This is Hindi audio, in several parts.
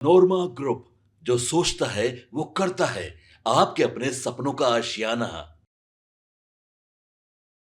नोरमा ग्रुप, जो सोचता है वो करता है। आपके अपने सपनों का आशियाना।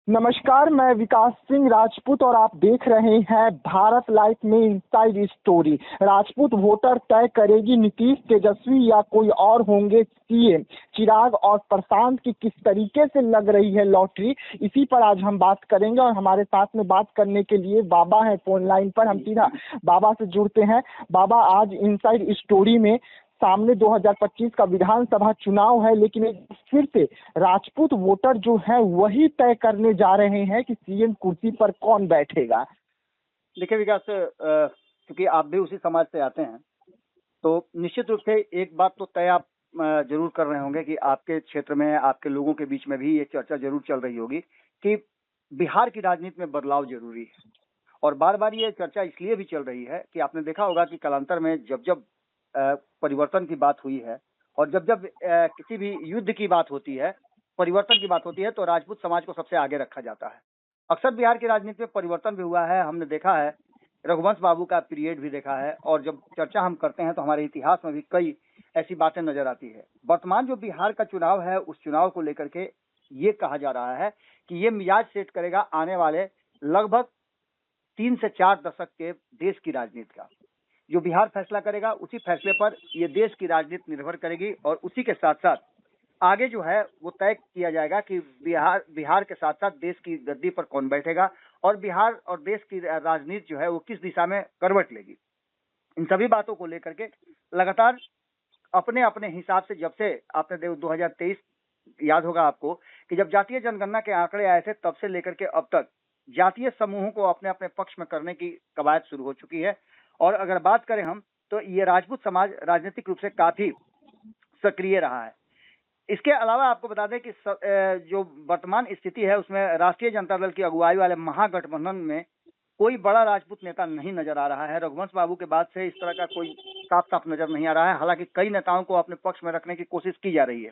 नमस्कार, मैं विकास सिंह राजपूत और आप देख रहे हैं भारत लाइव में इनसाइड स्टोरी। राजपूत वोटर तय करेगी नीतीश, तेजस्वी या कोई और होंगे सीएम। चिराग और प्रशांत की किस तरीके से लग रही है लॉटरी, इसी पर आज हम बात करेंगे। और हमारे साथ में बात करने के लिए बाबा है फोन लाइन पर। हम सीधा बाबा से जुड़ते हैं। बाबा, आज इनसाइड स्टोरी में सामने 2025 का विधानसभा चुनाव है, लेकिन फिर से राजपूत वोटर जो है वही तय करने जा रहे हैं कि सीएम कुर्सी पर कौन बैठेगा। देखिए विकास, क्योंकि आप भी उसी समाज से आते हैं, तो निश्चित रूप से एक बात तो तय आप जरूर कर रहे होंगे कि आपके क्षेत्र में, आपके लोगों के बीच में भी ये चर्चा जरूर चल रही होगी कि बिहार की राजनीति में बदलाव जरूरी है। और बार बार ये चर्चा इसलिए भी चल रही है कि आपने देखा होगा कि कालांतर में जब जब परिवर्तन की बात हुई है और जब जब किसी भी युद्ध की बात होती है, परिवर्तन की बात होती है, तो राजपूत समाज को सबसे आगे रखा जाता है। अक्सर बिहार की राजनीति में परिवर्तन भी हुआ है, हमने देखा है। रघुवंश बाबू का पीरियड भी देखा है, और जब चर्चा हम करते हैं तो हमारे इतिहास में भी कई ऐसी बातें नजर आती है। वर्तमान जो बिहार का चुनाव है, उस चुनाव को लेकर के ये कहा जा रहा है कि ये मिजाज सेट करेगा आने वाले लगभग 3 से 4 दशक के देश की राजनीति का। जो बिहार फैसला करेगा, उसी फैसले पर ये देश की राजनीति निर्भर करेगी, और उसी के साथ साथ आगे जो है वो तय किया जाएगा कि बिहार के साथ साथ देश की गद्दी पर कौन बैठेगा, और बिहार और देश की राजनीति जो है वो किस दिशा में करवट लेगी। इन सभी बातों को लेकर के लगातार अपने अपने हिसाब से, जब से आपने 2023 याद होगा आपको कि जब जातीय जनगणना के आंकड़े आए थे, तब से लेकर के अब तक जातीय समूहों को अपने अपने पक्ष में करने की कवायद शुरू हो चुकी है। और अगर बात करें हम, तो ये राजपूत समाज राजनीतिक रूप से काफी सक्रिय रहा है। इसके अलावा आपको बता दें कि जो वर्तमान स्थिति है, उसमें राष्ट्रीय जनता दल की अगुवाई वाले महागठबंधन में कोई बड़ा राजपूत नेता नहीं नजर आ रहा है। रघुवंश बाबू के बाद से इस तरह का कोई साफ साफ नजर नहीं आ रहा है। हालांकि कई नेताओं को अपने पक्ष में रखने की कोशिश की जा रही है।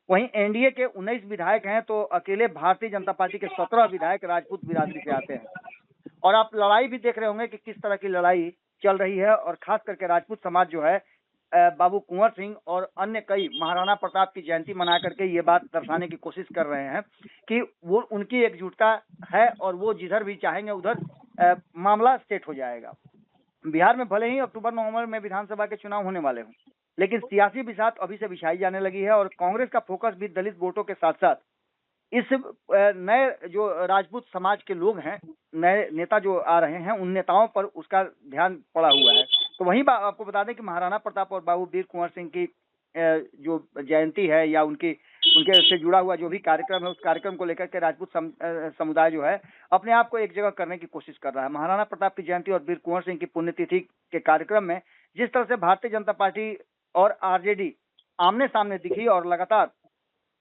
वहीं एनडीए के 19 विधायक हैं, तो अकेले भारतीय जनता पार्टी के 17 विधायक राजपूत बिरादरी से आते हैं। और आप लड़ाई भी देख रहे होंगे कि किस तरह की लड़ाई चल रही है। और खास करके राजपूत समाज जो है, बाबू कुंवर सिंह और अन्य कई महाराणा प्रताप की जयंती मना करके ये बात दर्शाने की कोशिश कर रहे हैं कि वो उनकी एकजुटता है, और वो जिधर भी चाहेंगे उधर मामला सेट हो जाएगा। बिहार में भले ही अक्टूबर नवंबर में विधानसभा के चुनाव होने वाले हों, लेकिन सियासी बिसात अभी से बिछाई जाने लगी है। और कांग्रेस का फोकस भी दलित वोटों के साथ साथ इस नए जो राजपूत समाज के लोग हैं, नए नेता जो आ रहे हैं, उन नेताओं पर उसका ध्यान पड़ा हुआ है। तो वहीं आपको बता दें कि महाराणा प्रताप और बाबू वीर कुंवर सिंह की जो जयंती है, या उनके से जुड़ा हुआ जो भी कार्यक्रम है, उस कार्यक्रम को लेकर के राजपूत समुदाय जो है अपने आप को एक जगह करने की कोशिश कर रहा है। महाराणा प्रताप की जयंती और वीर कुंवर सिंह की पुण्यतिथि के कार्यक्रम में जिस तरह से भारतीय जनता पार्टी और आरजेडी आमने सामने दिखी और लगातार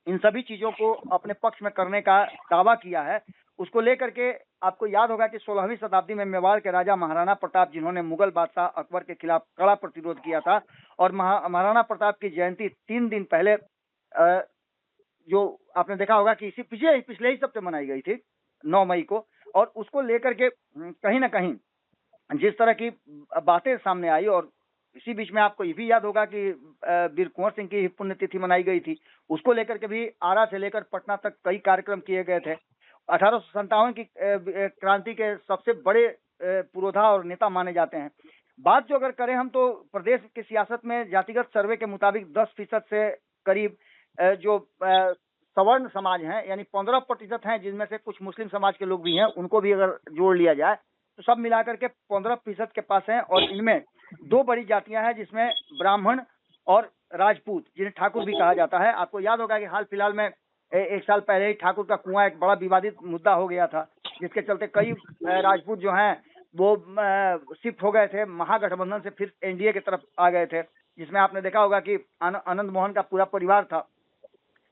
इन सभी चीजों को अपने पक्ष में करने का दावा किया है, उसको लेकर के आपको याद होगा कि 16वीं शताब्दी में मेवाड़ के राजा महाराणा प्रताप, जिन्होंने मुगल बादशाह अकबर के खिलाफ कड़ा प्रतिरोध किया था, और महाराणा प्रताप की जयंती 3 दिन पहले जो आपने देखा होगा कि इसी पिछले ही सप्ताह मनाई गई थी, 9 मई को। और उसको लेकर के कहीं ना कहीं जिस तरह की बातें सामने आई, और इसी बीच में आपको ये भी याद होगा कि वीर कुंवर सिंह की पुण्यतिथि मनाई गई थी, उसको लेकर के भी आरा से लेकर पटना तक कई कार्यक्रम किए गए थे। 1857 की क्रांति के सबसे बड़े पुरोधा और नेता माने जाते हैं। बात जो अगर करें हम, तो प्रदेश की सियासत में जातिगत सर्वे के मुताबिक 10% से करीब जो सवर्ण समाज हैं, यानी 15% हैं, जिनमें से कुछ मुस्लिम समाज के लोग भी हैं, उनको भी अगर जोड़ लिया जाए तो सब मिलाकर के 15% के पास हैं। और इनमें 2 बड़ी जातियां हैं, जिसमें ब्राह्मण और राजपूत, जिन्हें ठाकुर भी कहा जाता है। आपको याद होगा कि हाल फिलहाल में एक साल पहले ही ठाकुर का कुआं एक बड़ा विवादित मुद्दा हो गया था, जिसके चलते कई राजपूत जो हैं वो शिफ्ट हो गए थे महागठबंधन से, फिर एनडीए की तरफ आ गए थे, जिसमें आपने देखा होगा कि आनंद मोहन का पूरा परिवार था।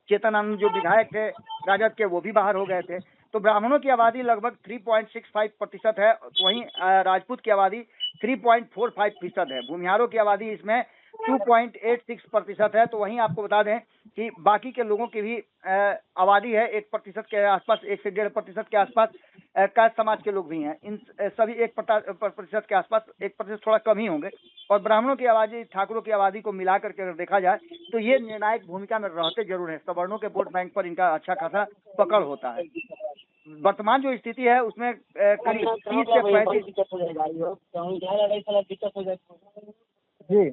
चेतन आनंद जो विधायक थे राजद के, वो भी बाहर हो गए थे। तो ब्राह्मणों की आबादी लगभग 3.65% है, तो वहीं राजपूत की आबादी 3.45% है। भूमिहारों की आबादी इसमें 2.86% है। तो वहीं आपको बता दें कि बाकी के लोगों की भी आबादी है 1% के आसपास, 1 से 1.5% के आसपास। कैद समाज के लोग भी हैं। इन सभी 1% के आसपास, 1% थोड़ा कम ही होंगे। और ब्राह्मणों की आबादी, ठाकुरों की आबादी को मिला करके अगर देखा जाए तो ये निर्णायक भूमिका में रहते जरूर हैं। सवर्णों के वोट बैंक पर इनका अच्छा खासा पकड़ होता है। वर्तमान जो स्थिति है उसमें करीब 30 से 35 जी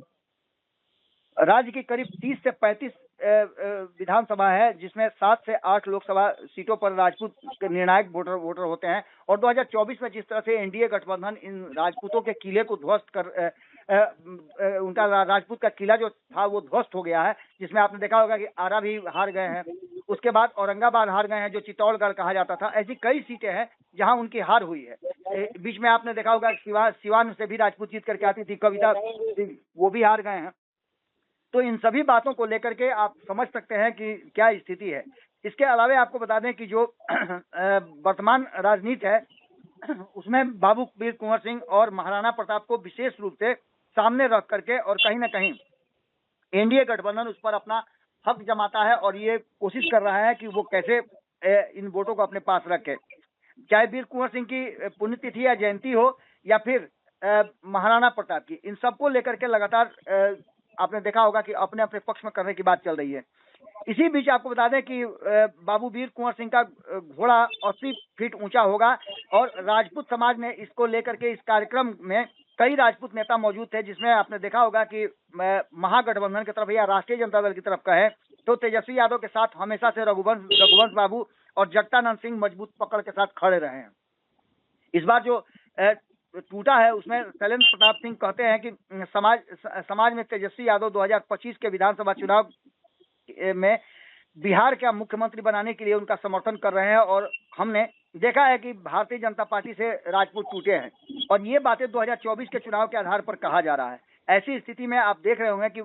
राज्य की करीब 30 से 35 विधानसभा है, जिसमें 7 से 8 लोकसभा सीटों पर राजपूत के निर्णायक वोटर होते हैं। और 2024 में जिस तरह से एनडीए गठबंधन इन राजपूतों के किले को ध्वस्त कर उनका राजपूत का किला जो था वो ध्वस्त हो गया है, जिसमें आपने देखा होगा कि आरा भी हार गए हैं, उसके बाद औरंगाबाद हार गए हैं जो चित्तौड़गढ़ कहा जाता था। ऐसी कई सीटें हैं जहां उनकी हार हुई है। बीच में आपने देखा होगा सिवान से भी राजपूत जीत करके आती थी कविता, वो भी हार गए हैं। तो इन सभी बातों को लेकर के आप समझ सकते हैं कि क्या स्थिति है। इसके अलावा आपको बता दें कि जो वर्तमान राजनीति है उसमें बाबू वीर कुंवर सिंह और महाराणा प्रताप को विशेष रूप से सामने रख करके और कहीं ना कहीं एनडीए गठबंधन उस पर अपना हक जमाता है और ये कोशिश कर रहा है कि वो कैसे इन वोटों को अपने पास रखे। चाहे वीर कुंवर सिंह की पुण्यतिथि या जयंती हो या फिर महाराणा प्रताप की, इन सबको लेकर के लगातार आपने देखा होगा कि अपने अपने पक्ष में करने की बात चल रही है। इसी बीच आपको बता दें कि बाबू वीर कुंवर सिंह का घोड़ा 80 फीट ऊंचा होगा और राजपूत समाज ने इसको लेकर के इस कार्यक्रम में कई राजपूत नेता मौजूद थे, जिसमें आपने देखा होगा कि महागठबंधन की तरफ या राष्ट्रीय जनता दल की तरफ कहे तो तेजस्वी यादव के साथ हमेशा से रघुवंश बाबू और जगदानंद सिंह मजबूत पकड़ के साथ खड़े रहे हैं। इस बार जो टूटा है उसमें शैलेंद्र प्रताप सिंह कहते हैं कि समाज में तेजस्वी यादव 2025 के विधानसभा चुनाव में बिहार का मुख्यमंत्री बनाने के लिए उनका समर्थन कर रहे हैं और हमने देखा है कि भारतीय जनता पार्टी से राजपूत टूटे हैं और ये बातें 2024 के चुनाव के आधार पर कहा जा रहा है। ऐसी स्थिति में आप देख रहे होंगे कि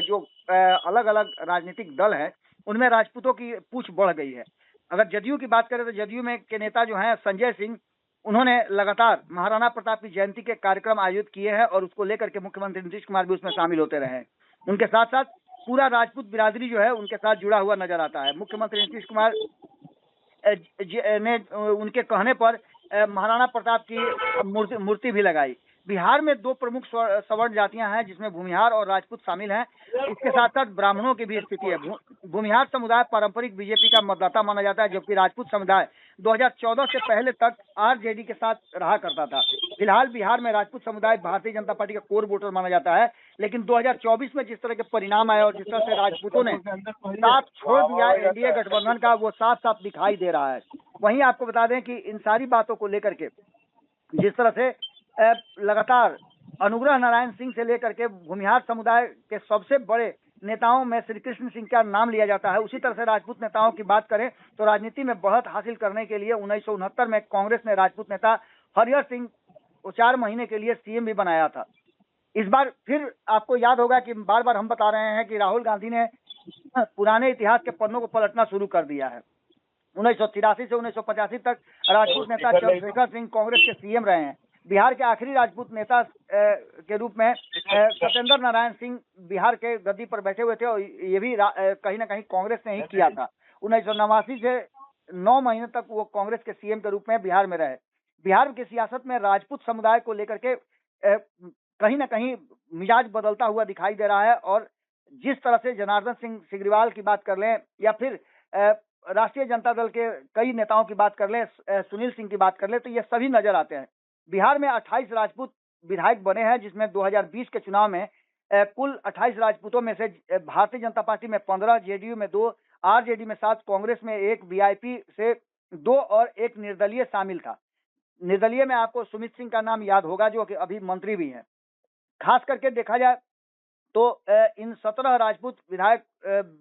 जो अलग अलग राजनीतिक दल है उनमें राजपूतों की पूछ बढ़ गई है। अगर जदयू की बात करें तो जदयू में के नेता जो हैं संजय सिंह, उन्होंने लगातार महाराणा प्रताप की जयंती के कार्यक्रम आयोजित किए हैं और उसको लेकर के मुख्यमंत्री नीतीश कुमार भी उसमें शामिल होते रहे हैं। उनके साथ साथ पूरा राजपूत बिरादरी जो है उनके साथ जुड़ा हुआ नजर आता है। मुख्यमंत्री नीतीश कुमार ने उनके कहने पर महाराणा प्रताप की मूर्ति भी लगाई। बिहार में 2 प्रमुख सवर्ण जातियां हैं जिसमें भूमिहार और राजपूत शामिल हैं। इसके साथ साथ ब्राह्मणों की भी स्थिति है। भूमिहार समुदाय पारंपरिक बीजेपी का मतदाता माना जाता है, जबकि राजपूत समुदाय 2014 से पहले तक आरजेडी के साथ रहा करता था। फिलहाल बिहार में राजपूत समुदाय भारतीय जनता पार्टी का कोर वोटर माना जाता है, लेकिन 2024 में जिस तरह के परिणाम आए और जिस तरह से राजपूतों ने साथ छोड़ दिया एनडीए गठबंधन का, वो साफ साफ दिखाई दे रहा है। वहीं आपको बता दें कि इन सारी बातों को लेकर के जिस तरह से लगातार अनुग्रह नारायण सिंह से लेकर के भूमिहार समुदाय के सबसे बड़े नेताओं में श्री कृष्ण सिंह का नाम लिया जाता है, उसी तरह से राजपूत नेताओं की बात करें तो राजनीति में बढ़त हासिल करने के लिए 1969 में कांग्रेस ने राजपूत नेता हरिहर सिंह को 4 महीने के लिए सीएम भी बनाया था। इस बार फिर आपको याद होगा कि बार बार हम बता रहे हैं कि राहुल गांधी ने पुराने इतिहास के पन्नों को पलटना शुरू कर दिया है। 1983 से 1985 तक राजपूत नेता चंद्रशेखर सिंह कांग्रेस के सीएम रहे हैं। बिहार के आखिरी राजपूत नेता के रूप में सत्येंद्र नारायण सिंह बिहार के गद्दी पर बैठे हुए थे और ये भी कहीं ना कहीं कांग्रेस ने ही किया था। 1989 से 9 महीने तक वो कांग्रेस के सीएम के रूप में बिहार में रहे। बिहार की सियासत में राजपूत समुदाय को लेकर के कहीं ना कहीं मिजाज बदलता हुआ दिखाई दे रहा है और जिस तरह से जनार्दन सिंह सिग्रीवाल की बात कर लें या फिर राष्ट्रीय जनता दल के कई नेताओं की बात कर लें, सुनील सिंह की बात कर लें, तो ये सभी नजर आते हैं। बिहार में 28 राजपूत विधायक बने हैं, जिसमें 2020 के चुनाव में कुल 28 राजपूतों में से भारतीय जनता पार्टी में 15, जेडीयू में 2, आरजेडी में 7, कांग्रेस में 1, वीआईपी से 2 और 1 निर्दलीय शामिल था। निर्दलीय में आपको सुमित सिंह का नाम याद होगा जो कि अभी मंत्री भी हैं। खास करके देखा जाए तो इन 17 राजपूत विधायक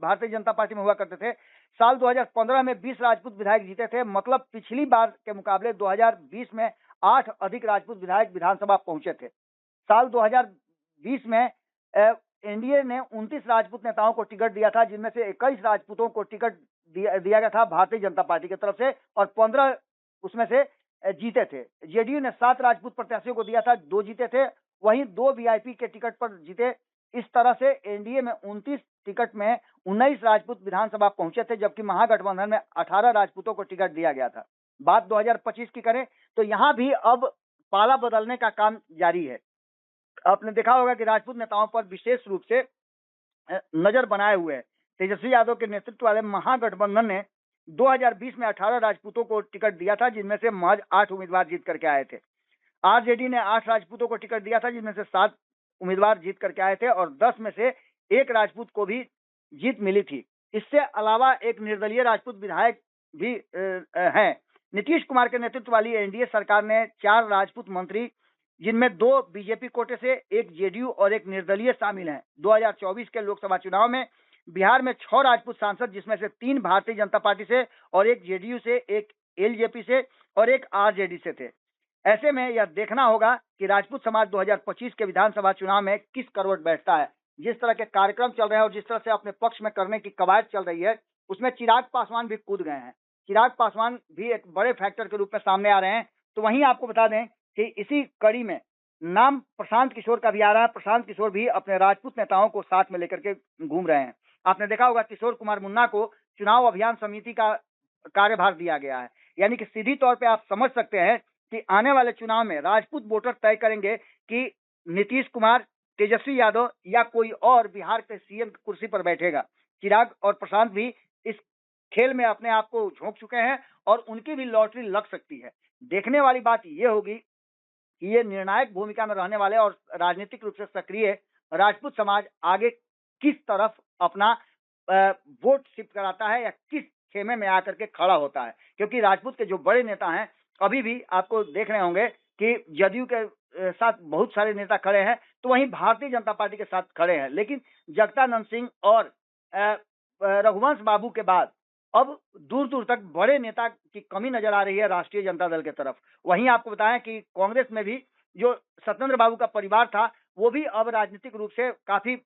भारतीय जनता पार्टी में हुआ करते थे। साल 2015 में 20 राजपूत विधायक जीते थे, मतलब पिछली बार के मुकाबले 2020 में 8 अधिक राजपूत विधायक विधानसभा पहुंचे थे। साल 2020 में एनडीए ने 29 राजपूत नेताओं को टिकट दिया था, जिनमें से 21 राजपूतों को टिकट दिया गया था भारतीय जनता पार्टी की तरफ से और 15 उसमें से जीते थे। जेडीयू ने 7 राजपूत प्रत्याशियों को दिया था, 2 जीते थे, वहीं 2 वीआईपी के टिकट पर जीते। इस तरह से एनडीए में 29 टिकट में 19 राजपूत विधानसभा पहुंचे थे, जबकि महागठबंधन में 18 राजपूतों को टिकट दिया गया था। बात 2025 की करें तो यहाँ भी अब पाला बदलने का काम जारी है। आपने देखा होगा कि राजपूत नेताओं पर विशेष रूप से नजर बनाए हुए है। तेजस्वी यादव के नेतृत्व वाले महागठबंधन ने 2020 में 18 राजपूतों को टिकट दिया था, जिनमें से महज 8 उम्मीदवार जीत करके आए थे। आरजेडी ने 8 राजपूतों को टिकट दिया था, जिनमें से 7 उम्मीदवार जीत करके आए थे और 10 में से 1 राजपूत को भी जीत मिली थी। इससे अलावा एक निर्दलीय राजपूत विधायक भी हैं। नीतीश कुमार के नेतृत्व वाली एनडीए सरकार ने 4 राजपूत मंत्री, जिनमें 2 बीजेपी कोटे से, 1 जेडीयू और 1 निर्दलीय शामिल हैं। 2024 के लोकसभा चुनाव में बिहार में 6 राजपूत सांसद, जिसमें से 3 भारतीय जनता पार्टी से और 1 जेडीयू से, 1 एलजेपी से और 1 आरजेडी से थे। ऐसे में यह देखना होगा कि राजपूत समाज 2025 के विधानसभा चुनाव में किस करवट बैठता है। जिस तरह के कार्यक्रम चल रहे हैं और जिस तरह से अपने पक्ष में करने की कवायद चल रही है, उसमें चिराग पासवान भी कूद गए हैं। चिराग पासवान भी एक बड़े फैक्टर के रूप में सामने आ रहे हैं। तो वहीं आपको बता दें कि इसी कड़ी में नाम प्रशांत किशोर का भी आ रहा है। प्रशांत किशोर भी अपने राजपूत नेताओं को साथ में लेकर के घूम रहे हैं। आपने देखा होगा किशोर कुमार मुन्ना को चुनाव अभियान समिति का कार्यभार दिया गया है। यानी कि सीधी तौर पे आप समझ सकते हैं कि आने वाले चुनाव में राजपूत वोटर तय करेंगे कि नीतीश कुमार, तेजस्वी यादव या कोई और बिहार के सीएम की कुर्सी पर बैठेगा। चिराग और प्रशांत भी इस खेल में अपने आप को झोंक चुके हैं और उनकी भी लॉटरी लग सकती है। देखने वाली बात यह होगी कि ये निर्णायक भूमिका में रहने वाले और राजनीतिक रूप से सक्रिय राजपूत समाज आगे किस तरफ अपना वोट शिफ्ट कराता है या किस खेमे में आकर के खड़ा होता है। क्योंकि राजपूत के जो बड़े नेता हैं अभी भी आपको देख रहे होंगे कि जदयू के साथ बहुत सारे नेता खड़े हैं, तो वहीं भारतीय जनता पार्टी के साथ खड़े हैं। लेकिन जगदानंद सिंह और रघुवंश बाबू के बाद अब दूर दूर तक बड़े नेता की कमी नजर आ रही है राष्ट्रीय जनता दल के तरफ। वहीं आपको बताएं कि कांग्रेस में भी जो सत्येंद्र बाबू का परिवार था, वो भी अब राजनीतिक रूप से काफी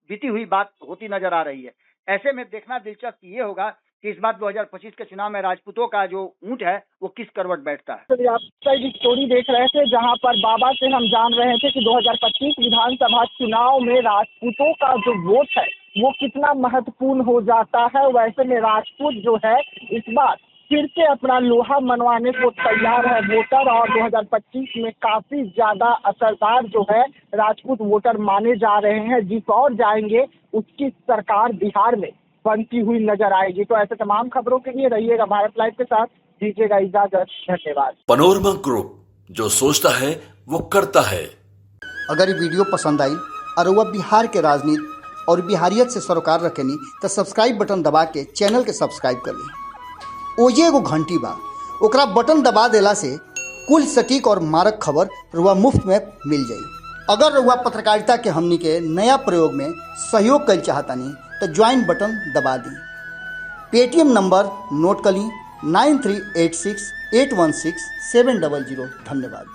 बीती हुई बात होती नजर आ रही है। ऐसे में देखना दिलचस्प ये होगा कि इस बार 2025 के चुनाव में राजपूतों का जो ऊंट है वो किस करवट बैठता है। तो आप कई स्टोरी देख रहे थे जहां पर बाबा से हम जान रहे थे कि 2025 विधानसभा चुनाव में राजपूतों का जो वोट है वो कितना महत्वपूर्ण हो जाता है। वैसे में राजपूत जो है इस बार फिर से अपना लोहा मनवाने को तैयार है वोटर, और 2025 में काफी ज्यादा असरदार जो है राजपूत वोटर माने जा रहे हैं। जिस और जाएंगे उसकी सरकार बिहार में बनती हुई नजर आएगी। तो ऐसे तमाम खबरों के लिए रहिएगा भारत लाइव के साथ, दीजिएगा इजाजत, धन्यवाद। पनोरमा ग्रुप, जो सोचता है वो करता है। अगर ये वीडियो पसंद आई और वह बिहार के राजनीति और बिहारियत से सरोकार रखेनी तो सब्सक्राइब बटन दबा के चैनल के सब्सक्राइब कर ली। ओजे एगो घंटी बा, ओकरा बटन दबा देला से कुल सटीक और मारक खबर रुआ मुफ्त में मिल जाई। अगर रुआ पत्रकारिता के हमनी के नया प्रयोग में सहयोग कर चाहतानी तो ज्वाइन बटन दबा दी। पेटीएम नंबर नोट कर ली 9386816700। धन्यवाद।